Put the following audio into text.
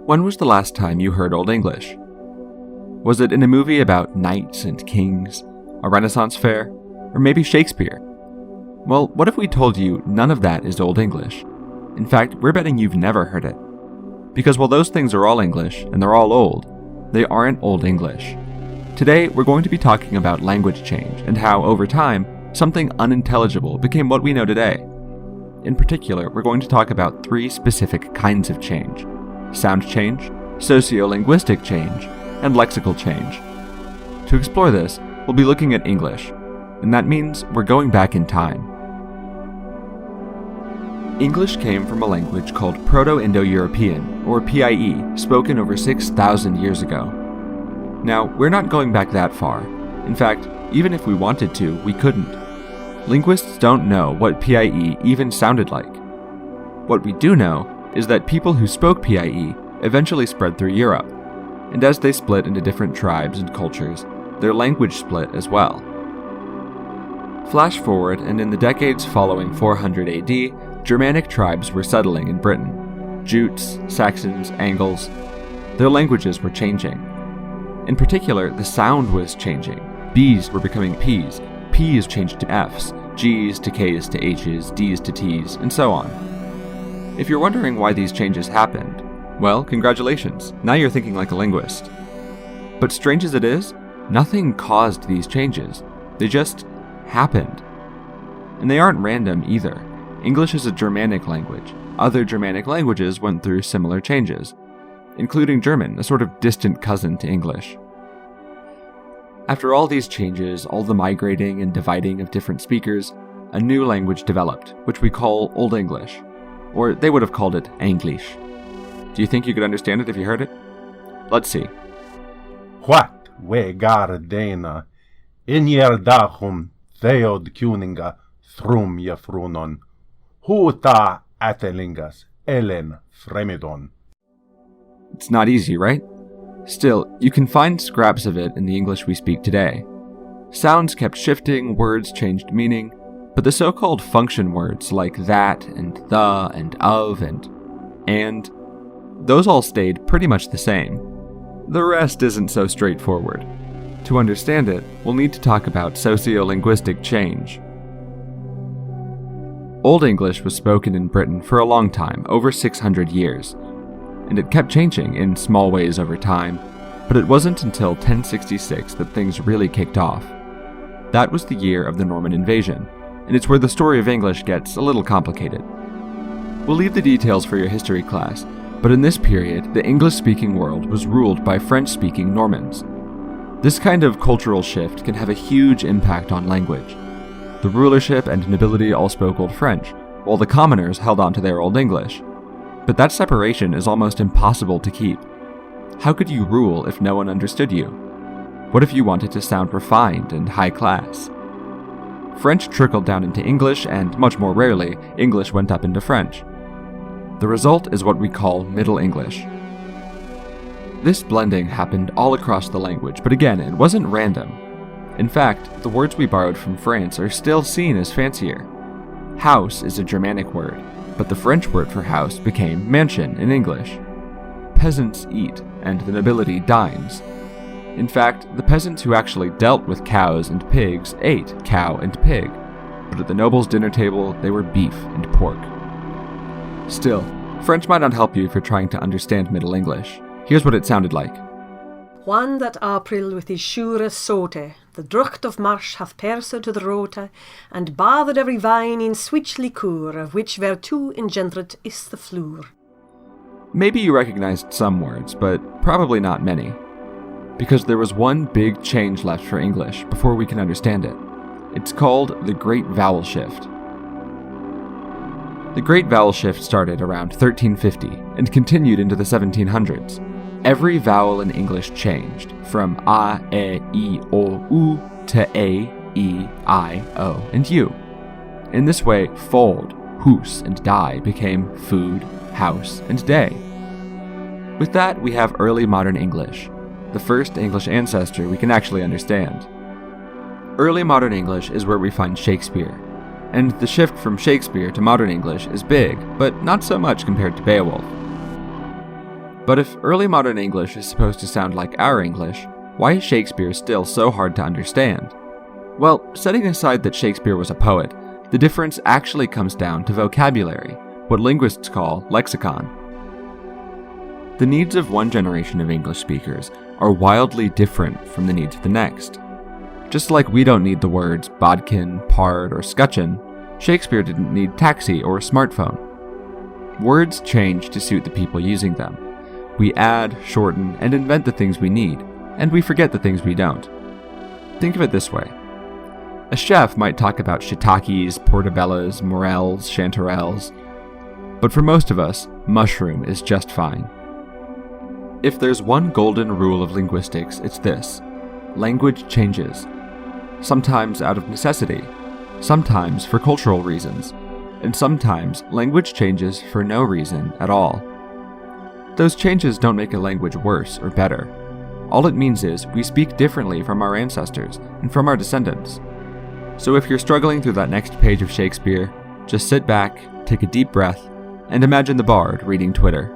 When was the last time you heard Old English? Was it in a movie about knights and kings, a Renaissance fair, or maybe Shakespeare? Well, what if we told you none of that is Old English? In fact, we're betting you've never heard it. Because while those things are all English, and they're all old, they aren't Old English. Today, we're going to be talking about language change and how, over time, something unintelligible became what we know today. In particular, we're going to talk about 3 specific kinds of change: sound change, socio-linguistic change, and lexical change. To explore this, we'll be looking at English, and that means we're going back in time. English came from a language called Proto-Indo-European, or PIE, spoken over 6,000 years ago. Now, we're not going back that far. In fact, even if we wanted to, we couldn't. Linguists don't know what PIE even sounded like. What we do know is that people who spoke PIE eventually spread through Europe, and as they split into different tribes and cultures, their language split as well. Flash forward, and in the decades following 400 AD, Germanic tribes were settling in Britain. Jutes, Saxons, Angles. Their languages were changing. In particular, the sound was changing. B's were becoming P's, P's changed to F's, G's to K's to H's, D's to T's, and so on. If you're wondering why these changes happened, well, congratulations, now you're thinking like a linguist. But strange as it is, nothing caused these changes. They just happened. And they aren't random either. English is a Germanic language. Other Germanic languages went through similar changes, including German, a sort of distant cousin to English. After all these changes, all the migrating and dividing of different speakers, a new language developed, which we call Old English, or they would have called it Anglish. Do you think you could understand it if you heard it? Let's see. What we gardena, in yer dachum theod kuninga thrum jafrunon, huta atelingas elen fremidon. It's not easy, right? Still, you can find scraps of it in the English we speak today. Sounds kept shifting, words changed meaning, but the so-called function words like that and the and of and, those all stayed pretty much the same. The rest isn't so straightforward. To understand it, we'll need to talk about sociolinguistic change. Old English was spoken in Britain for a long time, over 600 years, and it kept changing in small ways over time, but it wasn't until 1066 that things really kicked off. That was the year of the Norman invasion, and it's where the story of English gets a little complicated. We'll leave the details for your history class, but in this period, the English-speaking world was ruled by French-speaking Normans. This kind of cultural shift can have a huge impact on language. The rulership and nobility all spoke Old French, while the commoners held on to their Old English. But that separation is almost impossible to keep. How could you rule if no one understood you? What if you wanted to sound refined and high class? French trickled down into English, and much more rarely, English went up into French. The result is what we call Middle English. This blending happened all across the language, but again, it wasn't random. In fact, the words we borrowed from France are still seen as fancier. House is a Germanic word, but the French word for house became mansion in English. Peasants eat, and the nobility dines. In fact, the peasants who actually dealt with cows and pigs ate cow and pig, but at the nobles' dinner table they were beef and pork. Still, French might not help you if you're trying to understand Middle English. Here's what it sounded like. One that April with his shure sote, the drucht of marsh hath perse to the rote, and bathed every vine in switch liqueur, of which vertu engendret is the flour. Maybe you recognized some words, but probably not many. Because there was one big change left for English before we can understand it. It's called the Great Vowel Shift. The Great Vowel Shift started around 1350 and continued into the 1700s. Every vowel in English changed, from a, e, I, o, u to a, e, I, o, and u. In this way, fold, hoose, and die became food, house, and day. With that, we have early modern English, the first English ancestor we can actually understand. Early modern English is where we find Shakespeare. and the shift from Shakespeare to modern English is big, but not so much compared to Beowulf. But if early modern English is supposed to sound like our English, why is Shakespeare still so hard to understand? Well, setting aside that Shakespeare was a poet, the difference actually comes down to vocabulary, what linguists call lexicon. The needs of one generation of English speakers are wildly different from the needs of the next. Just like we don't need the words bodkin, pard, or scutcheon, Shakespeare didn't need taxi or smartphone. Words change to suit the people using them. We add, shorten, and invent the things we need, and we forget the things we don't. Think of it this way. A chef might talk about shiitakes, portobellos, morels, chanterelles, but for most of us, mushroom is just fine. If there's one golden rule of linguistics, it's this: language changes. Sometimes out of necessity, sometimes for cultural reasons, and sometimes language changes for no reason at all. Those changes don't make a language worse or better. All it means is we speak differently from our ancestors and from our descendants. So if you're struggling through that next page of Shakespeare, just sit back, take a deep breath, and imagine the bard reading Twitter.